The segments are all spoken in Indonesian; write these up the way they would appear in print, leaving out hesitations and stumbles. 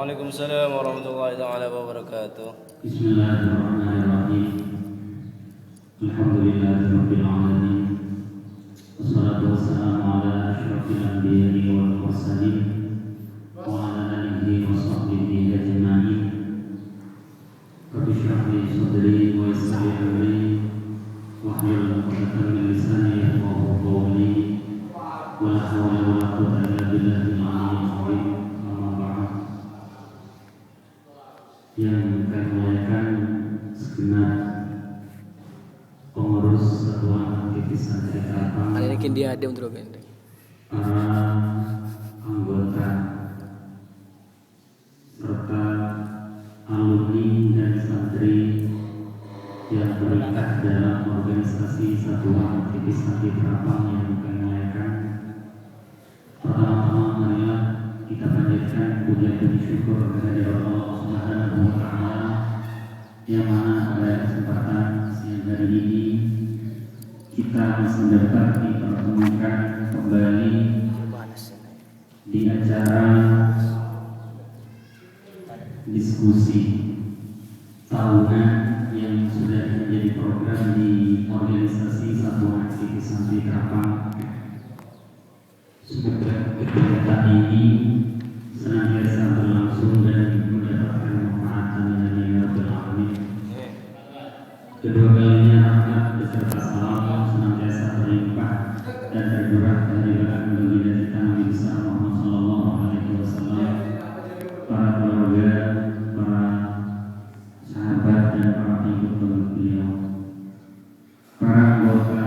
Waalaikumsalam warahmatullahi taala wabarakatuh. Bismillahirrahmanirrahim. Alhamdulillahirabbil alamin. Wassalatu wassalamu ala asyrafil anbiya'i wal mursalin wa ala alihi wa sahbihi ajma'in. Rabbi shrah li sadri wa yassir li amri wahlul 'uqdatam min lisani yafqahu qawli. Wa la hawla wa la quwwata illa billahil aliyyil azim. Yang kami muliakan segenap pengurus Satuan Aktivis Santri Trapang, Ada yang dia ada untuk para anggota serta alumni dan santri yang berangkat dalam organisasi Satuan Aktivis Santri Trapang yang kami muliakan. Pertama-tama marilah kita panjatkan puja dan syukur kepada Allah Subhanahu wa Ta'ala yang mana pada kesempatan siang hari ini kita masih dapat dipertemukan kembali di acara diskusi tahunan yang sudah menjadi program di organisasi Satuan Aktivis Santri Trapang. Semoga kegiatan ini senantiasa berlangsung dan mendapatkan manfaat dari Rabbul Alamin. Kedua kalinya rahmat beserta salam senantiasa berlimpah dan tercurah dari baginda kita Nabi besar Muhammad Sallallahu Alaihi Wasallam, para keluarga, para sahabat dan para pengikut beliau, para anggota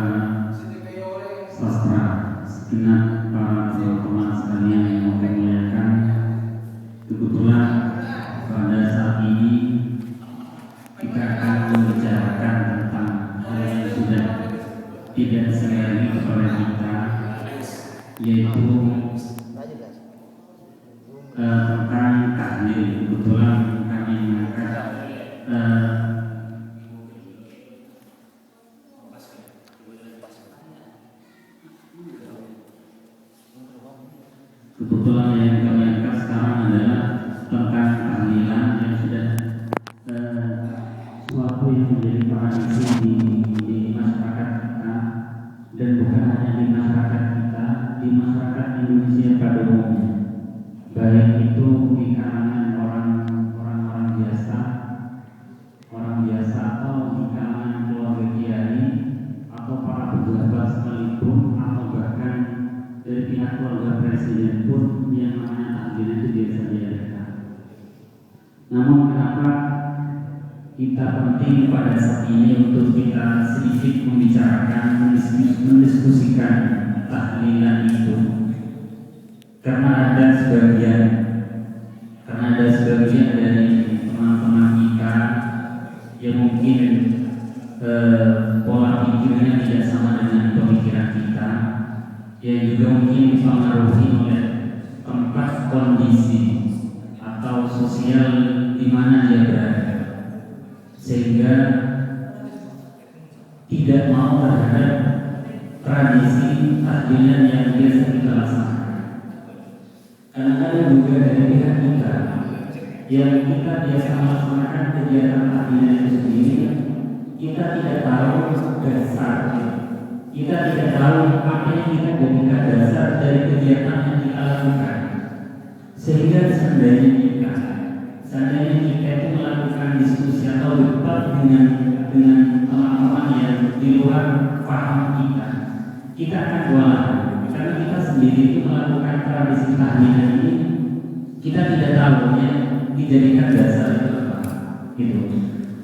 sastra, segenap para teman-teman sekalian yang mau kami muliakan. Kebetulan pada saat ini kita akan membicarakan tentang hal yang sudah tidak asing lagi kepada kita, yaitu tentang tahlil. Kebetulan kami mengangkat kebetulan yang kami angkat sekarang adalah tentang tahlilan yang sudah suatu yang menjadi tradisi di masyarakat kita, dan bukan hanya di masyarakat kita, di masyarakat Indonesia pada umumnya, baik itu di kalangan orang-orang biasa atau di kalangan keluarga kiai atau para pejabat sekalipun, atau bahkan dari pihak keluarga presiden pun yang namanya takdir itu biasa diadakan. Namun kenapa kita penting pada saat ini untuk kita sedikit membicarakan, mendiskusikan tahlilan itu? Karena ada sebagian dari teman-teman kita yang mungkin pola pikirnya tidak sama dengan pemikiran kita, yang juga mungkin dipengaruhi oleh tempat, kondisi atau sosial di mana dia berada, sehingga tidak mau terhadap tradisi tahlilan yang biasa kita laksanakan. Kadang-kadang juga dari pihak kita yang kita biasa melaksanakan kegiatan tahlilan itu sendiri, kita tidak tahu dasarnya. Kita tidak tahu apa yang kita jadikan dasar dari kegiatan yang kita lakukan, sehingga seandainya kita itu melakukan diskusi atau debat dengan teman-teman yang di luar paham kita akan kewalahan, karena kita sendiri itu melakukan tradisi tahlilan ini, kita tidak tahu yang dijadikan dasar itu apa. Gitu.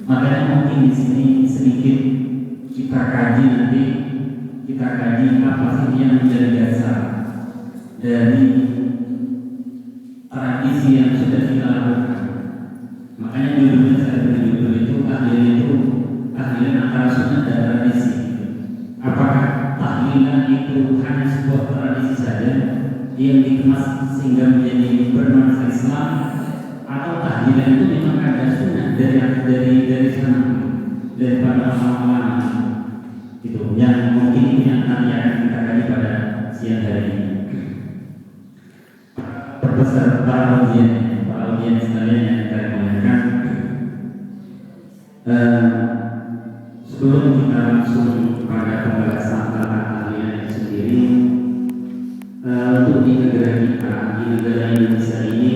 Makanya mungkin di sini sedikit kita kaji apa sih yang menjadi dasar dari tradisi yang sudah kita lakukan. Makanya judulnya saya beri judul itu tahlilan antara sunnah dan tradisi. Apakah tahlilan itu hanya sebuah tradisi saja yang dikemas sehingga menjadi bernuansa Islam, atau tahlilan itu memang ada sunnah dari sana, daripada ulama-ulama itu, yang mungkin ini yang nanti akan kita kaji pada siang hari ini. Peserta audiens di negara kita, di negara Indonesia ini,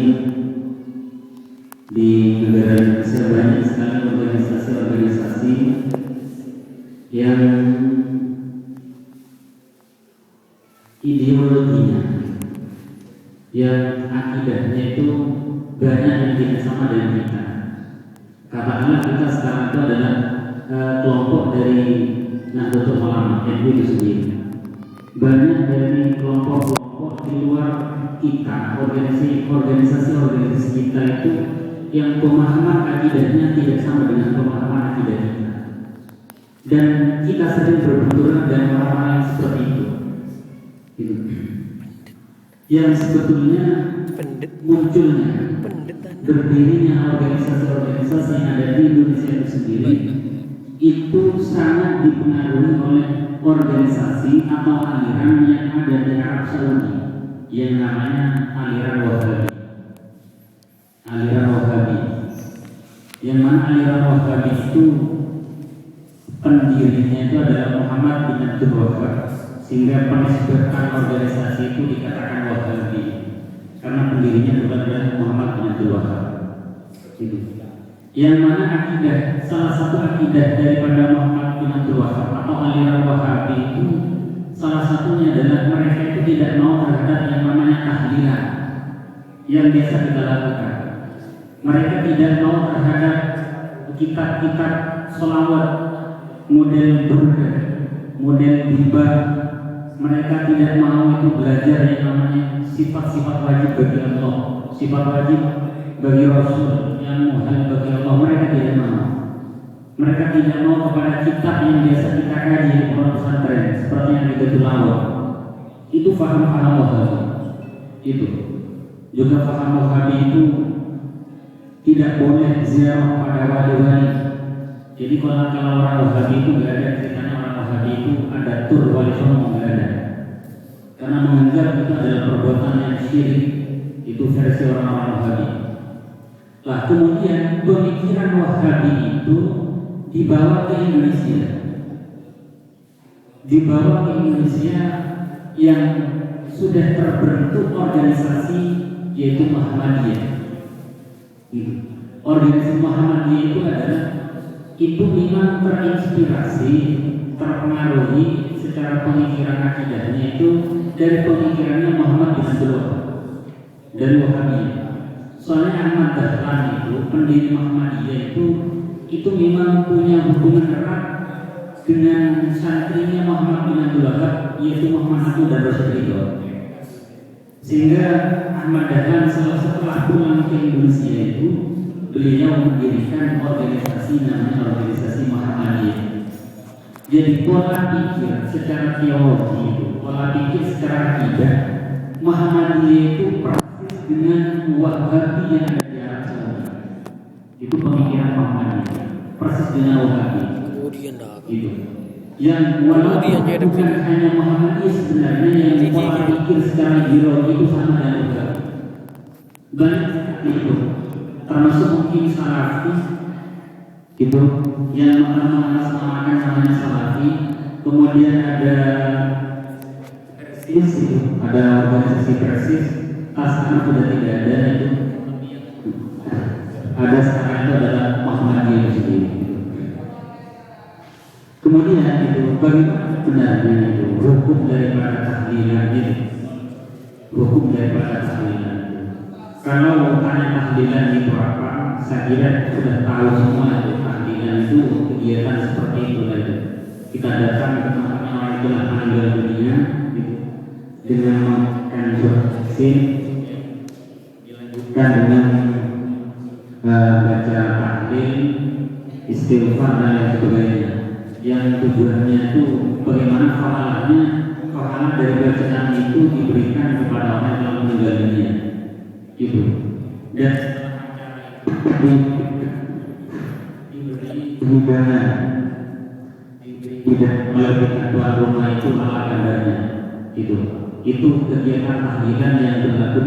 di negara Indonesia banyak sekali organisasi-organisasi yang ideologinya, yang akidahnya itu banyak yang tidak sama dengan kita. Katakanlah kita sekarang itu adalah kelompok dari Nahdlatul Ulama NU itu sendiri. Banyak dari kelompok-kelompok di luar kita, organisasi kita itu yang pemahaman akidahnya tidak sama dengan pemahaman akidah kita. Dan kita sering berbenturan dengan orang-orang yang seperti itu. Gitu. Yang sebetulnya munculnya berdirinya organisasi-organisasi yang ada di Indonesia itu sendiri itu sangat dipengaruhi oleh organisasi atau aliran yang ada di Arab Saudi yang namanya aliran Wahabi. Aliran Wahabi, yang mana aliran Wahabi itu pendirinya itu adalah Muhammad bin Abdul Wahhab, sehingga penisbatan organisasi itu dikatakan Wahabi karena pendirinya adalah Muhammad bin Abdul Wahhab. Itu. Yang mana akidah, salah satu akidah daripada Muhammad bin Abdul Wahhab atau aliran Wahabi itu salah satunya adalah mereka itu tidak mau terhadap yang namanya tahlilan yang biasa kita lakukan. Mereka tidak mau terhadap kitab-kitab sholawat model burda, model hibah. Mereka tidak mau itu belajar yang namanya sifat-sifat wajib bagi Allah, sifat wajib bagi Rasul, yang muhal bagi Allah. Mereka tidak mau. Mereka tidak mau kepada kitab yang biasa kita kaji di pondok pesantren seperti yang di Tulawat. Itu faham-faham Wahabi. Itu juga faham Wahabi itu tidak boleh ziarah pada wali-wali. Jadi kalau orang Wahabi itu nggak ada ceritanya orang Wahabi itu ada tur wali songo, nggak ada. Karena menganggap itu adalah perbuatan yang syirik. Itu versi orang-orang Wahabi. Lah kemudian pemikiran Wahabi itu dibawa ke Indonesia. Dibawa ke Indonesia yang sudah terbentuk organisasi yaitu Muhammadiyah. Organisasi Muhammadiyah itu adalah itu memang terinspirasi, terpengaruhi secara pemikiran akidahnya itu dari pemikirannya Muhammad bin Abdul Wahhab dari Wahabiyah. Soalnya Ahmad Dahlan itu pendiri Muhammadiyah itu memang punya hubungan erat dengan santrinya Muhammad bin Abdul Wahhab yaitu Muhammad Abdul dan Rasul Ridho. Sehingga Ahmad Dahlan setelah pulang ke Indonesia itu beliau mendirikan organisasi namanya organisasi Muhammadiyah. Jadi pola pikir secara teologi itu, pola pikir secara akidah Muhammadiyah itu persis dengan Wahabi yang ada di Arab Saudi. Itu pemikiran Muhammadiyah, persis dengan Wahabi. Itu. Yang walaupun bukan hanya Muhammadiyah sebenarnya yang pola pikir secara ideologi itu sama dengan Wahabi. Banyak itu. Termasuk mungkin Salafi itu yang mengatasnamakan namanya Salafi. Kemudian ada Persis itu, ada organisasi Persis. Sekarang sudah tidak ada itu. Ada sekarang itu adalah Muhammadiyah itu sendiri. Kemudian itu bagaimana benarnya itu hukum daripada tahlilan itu, hukum daripada tahlilan. Kalau tanya tahlilan itu apa, saya kira sudah tahu semua itu tahlilan itu kegiatan seperti itu lagi. Kita datang ke tempatnya orang itu meninggal dunia dengan memakan vaksin, dilanjutkan dengan baca tahlil, istighfar dan lain sebagainya. Yang tujuannya itu bagaimana pahala dari bacaan itu diberikan kepada orang yang meninggal dunia. Itu dan diberi hidangan tidak melebihkan tuan rumah itu ala kadarnya. Itu kegiatan tahlilan yang berlaku